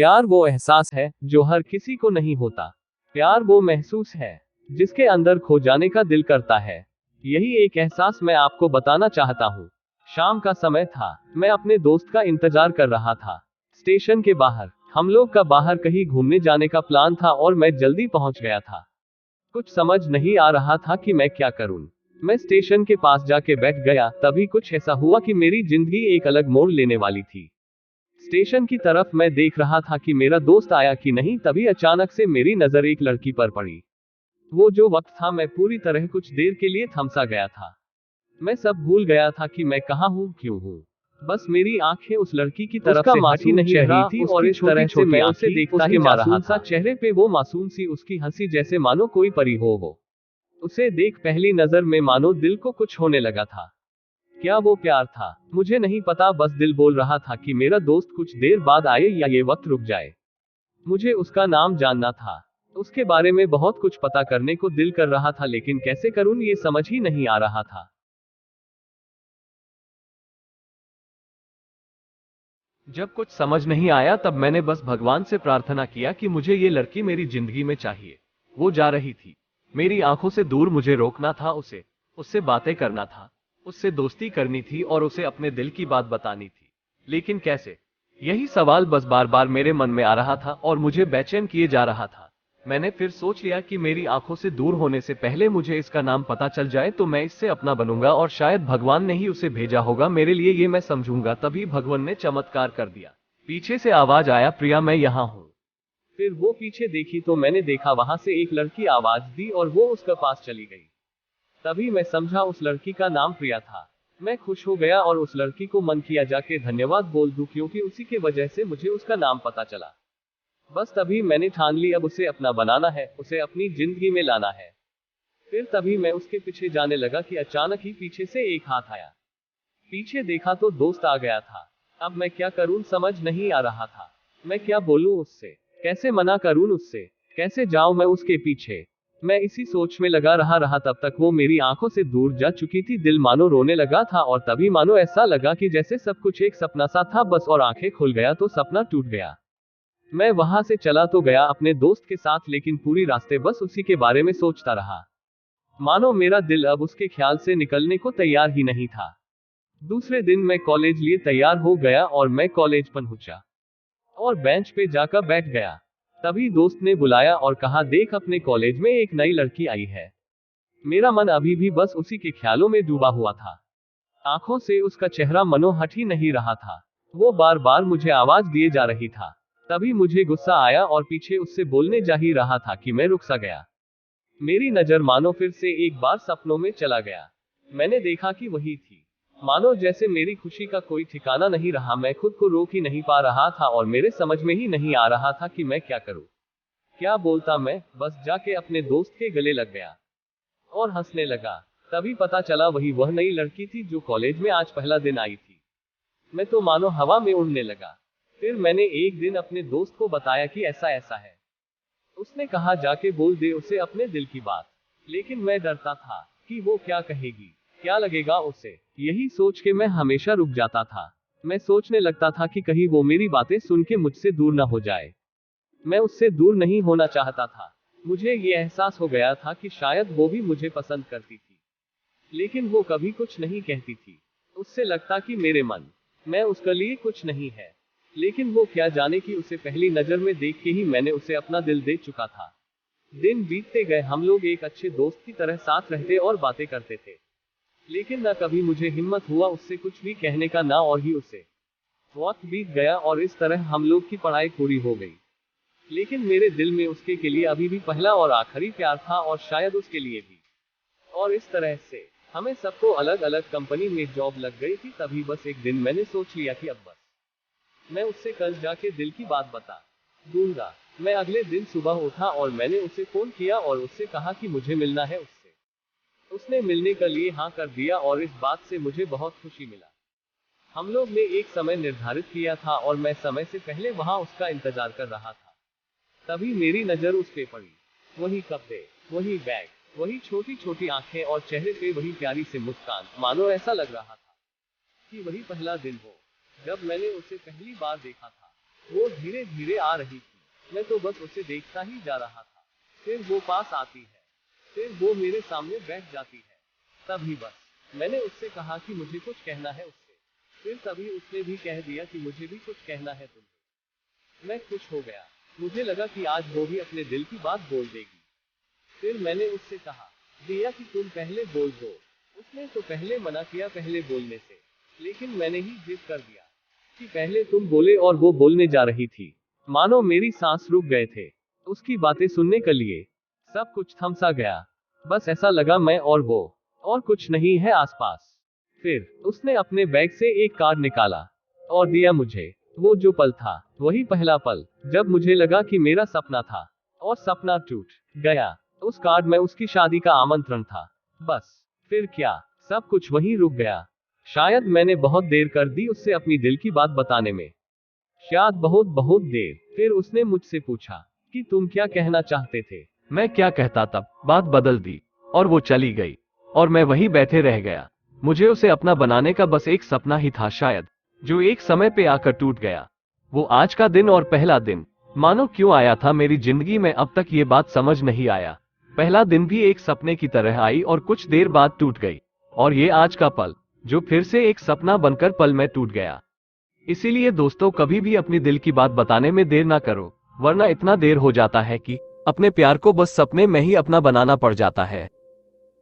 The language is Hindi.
प्यार वो एहसास है जो हर किसी को नहीं होता। प्यार वो महसूस है जिसके अंदर खो जाने का दिल करता है। यही एक एहसास मैं आपको बताना चाहता हूँ। शाम का समय था, मैं अपने दोस्त का इंतजार कर रहा था स्टेशन के बाहर। हम लोग का बाहर कहीं घूमने जाने का प्लान था और मैं जल्दी पहुंच गया था। कुछ समझ नहीं आ रहा था कि मैं क्या करूं। मैं स्टेशन के पास जाके बैठ गया, तभी कुछ ऐसा हुआ कि मेरी जिंदगी एक अलग मोड़ लेने वाली थी। स्टेशन की तरफ मैं देख रहा था कि मेरा दोस्त आया कि नहीं, तभी अचानक से मेरी नजर एक लड़की पर पड़ी। वो जो वक्त था, मैं पूरी तरह कुछ देर के लिए थमसा गया था। मैं सब भूल गया था कि मैं कहाँ हूँ, क्यों हूँ। बस मेरी आंखें उस लड़की की तरफ उसका से हटी मासूम नहीं चेहरा, रही थी और उसकी इस तरह से मैं उसे छोटी-छोटी देखता आंखें, ही जा उसके रहा था। मासूम सा चेहरे पे वो मासूम सी उसकी हंसी, जैसे मानो कोई परी हो। उसे देख पहली नजर में मानो दिल को कुछ होने लगा था। क्या वो प्यार था? मुझे नहीं पता, बस दिल बोल रहा था कि मेरा दोस्त कुछ देर बाद आए या ये वक्त रुक जाए। मुझे उसका नाम जानना था। उसके बारे में बहुत कुछ पता करने को दिल कर रहा था, लेकिन कैसे करूं ये समझ ही नहीं आ रहा था। जब कुछ समझ नहीं आया, तब मैंने बस भगवान से प्रार्थना किया कि मुझे ये लड़की मेरी जिंदगी में चाहिए। वो जा रही थी, मेरी आंखों से दूर, मुझे रोकना था उसे, उससे बातें करना था, उससे दोस्ती करनी थी और उसे अपने दिल की बात बतानी थी। लेकिन कैसे? यही सवाल बस बार बार मेरे मन में आ रहा था और मुझे बेचैन किए जा रहा था। मैंने फिर सोच लिया कि मेरी आंखों से दूर होने से पहले मुझे इसका नाम पता चल जाए तो मैं इससे अपना बनूंगा, और शायद भगवान ने ही उसे भेजा होगा मेरे लिए, ये मैं समझूंगा। तभी भगवान ने चमत्कार कर दिया। पीछे से आवाज आया, प्रिया मैं यहाँ हूँ। फिर वो पीछे देखी तो मैंने देखा वहां से एक लड़की आवाज दी और वो उसके पास चली गई। तभी मैं समझा उस लड़की का नाम प्रिया था। मैं खुश हो गया और उस लड़की को मन किया जाके धन्यवाद बोल दूं, क्योंकि उसी के वजह से मुझे उसका नाम पता चला। बस तभी मैंने ठान ली, अब उसे अपना बनाना है, उसे अपनी जिंदगी में लाना है। फिर तभी मैं उसके पीछे जाने लगा कि अचानक ही पीछे से एक हाथ आया। पीछे देखा तो दोस्त आ गया था। अब मैं क्या करूं समझ नहीं आ रहा था। मैं क्या बोलूं उससे, कैसे मना करूं उससे, कैसे जाऊं मैं उसके पीछे। मैं इसी सोच में लगा रहा तब तक वो मेरी आंखों से दूर जा चुकी थी। दिल मानो रोने लगा था और तभी मानो ऐसा लगा कि जैसे सब कुछ एक सपना सा था बस, और आंखें खुल गया तो सपना टूट गया। मैं वहां से चला तो गया अपने दोस्त के साथ, लेकिन पूरी रास्ते बस उसी के बारे में सोचता रहा। मानो मेरा दिल अब उसके ख्याल से निकलने को तैयार ही नहीं था। दूसरे दिन मैं कॉलेज लिए तैयार हो गया और मैं कॉलेज पहुंचा और बेंच पे जाकर बैठ गया। तभी दोस्त ने बुलाया और कहा, देख अपने कॉलेज में एक नई लड़की आई है। मेरा मन अभी भी बस उसी के ख्यालों में डूबा हुआ था। आंखों से उसका चेहरा मनो हट ही नहीं रहा था। वो बार बार मुझे आवाज दिए जा रही था। तभी मुझे गुस्सा आया और पीछे उससे बोलने जा ही रहा था कि मैं रुक सा गया। मेरी नजर मानो फिर से एक बार सपनों में चला गया। मैंने देखा कि वही थी। मानो जैसे मेरी खुशी का कोई ठिकाना नहीं रहा। मैं खुद को रोक ही नहीं पा रहा था और मेरे समझ में ही नहीं आ रहा था कि मैं क्या करूं, क्या बोलता। मैं बस जाके अपने दोस्त के गले लग गया और हंसने लगा। तभी पता चला वही वह नई लड़की थी जो कॉलेज में आज पहला दिन आई थी। मैं तो मानो हवा में उड़ने लगा। फिर मैंने एक दिन अपने दोस्त को बताया कि ऐसा ऐसा है। उसने कहा, जाके बोल दे उसे अपने दिल की बात। लेकिन मैं डरता था कि वो क्या कहेगी, क्या लगेगा उसे। यही सोच के मैं हमेशा रुक जाता था। मैं सोचने लगता था कि कहीं वो मेरी बातें सुन के मुझसे दूर ना हो जाए। मैं उससे दूर नहीं होना चाहता था। मुझे ये एहसास हो गया था कि शायद वो भी मुझे पसंद करती थी, लेकिन वो कभी कुछ नहीं कहती थी। उससे लगता कि मेरे मन मैं उसके लिए कुछ नहीं है। लेकिन वो क्या जाने कि उसे पहली नजर में देख के ही मैंने उसे अपना दिल दे चुका था। दिन बीतते गए, हम लोग एक अच्छे दोस्त की तरह साथ रहते और बातें करते थे। लेकिन न कभी मुझे हिम्मत हुआ उससे कुछ भी कहने का, ना और ही उसे। वक्त बीत गया और इस तरह हम लोग की पढ़ाई पूरी हो गई। लेकिन मेरे दिल में उसके के लिए अभी भी पहला और आखिरी प्यार था, और शायद उसके लिए भी। और इस तरह से हमें सबको अलग अलग कंपनी में जॉब लग गई थी। तभी बस एक दिन मैंने सोच लिया कि अब बस मैं उससे कल जाके दिल की बात बता दूंगा। मैं अगले दिन सुबह उठा और मैंने उसे फोन किया और उससे कहा कि मुझे मिलना है उससे। उसने मिलने के लिए हाँ कर दिया और इस बात से मुझे बहुत खुशी मिला। हम लोग ने एक समय निर्धारित किया था और मैं समय से पहले वहां उसका इंतजार कर रहा था। तभी मेरी नजर उस पे पड़ी। वही कपड़े, वही बैग, वही छोटी छोटी आंखें और चेहरे पे वही प्यारी सी मुस्कान। मानो ऐसा लग रहा था कि वही पहला दिन हो जब मैंने उसे पहली बार देखा था। वो धीरे धीरे आ रही थी। मैं तो बस उसे देखता ही जा रहा था। फिर वो पास आती है, फिर वो मेरे सामने बैठ जाती है। तभी बस मैंने उससे कहा कि मुझे कुछ कहना है उससे। फिर तभी उसने भी कह दिया कि मुझे भी कुछ कहना है तुमसे। मैं खुश हो गया। मुझे लगा कि आज वो भी अपने दिल की बात बोल देगी। फिर मैंने उससे कहा, दिया कि तुम पहले बोल दो। उसने तो पहले मना किया पहले बोलने से, लेकिन मैंने ही जिद कर दिया कि पहले तुम बोले और वो बोलने जा रही थी। मानो मेरी सांस रुक गए थे। उसकी बातें सुनने के लिए सब कुछ थम सा गया। बस ऐसा लगा मैं और वो, और कुछ नहीं है आसपास। फिर उसने अपने बैग से एक कार्ड निकाला और दिया मुझे। वो जो पल था, वही पहला पल जब मुझे लगा कि मेरा सपना था और सपना टूट गया। उस कार्ड में उसकी शादी का आमंत्रण था। बस फिर क्या, सब कुछ वहीं रुक गया। शायद मैंने बहुत देर कर दी उससे अपनी दिल की बात बताने में। शायद बहुत बहुत देर। फिर उसने मुझसे पूछा कि तुम क्या कहना चाहते थे। मैं क्या कहता, तब बात बदल दी और वो चली गई और मैं वहीं बैठे रह गया। मुझे उसे अपना बनाने का बस एक सपना ही था शायद, जो एक समय पे आकर टूट गया। वो आज का दिन और पहला दिन मानो क्यों आया था मेरी जिंदगी में, अब तक ये बात समझ नहीं आया। पहला दिन भी एक सपने की तरह आई और कुछ देर बाद टूट गई, और ये आज का पल जो फिर से एक सपना बनकर पल में टूट गया। इसीलिए दोस्तों, कभी भी अपनी दिल की बात बताने में देर ना करो, वरना इतना देर हो जाता है कि अपने प्यार को बस सपने में ही अपना बनाना पड़ जाता है।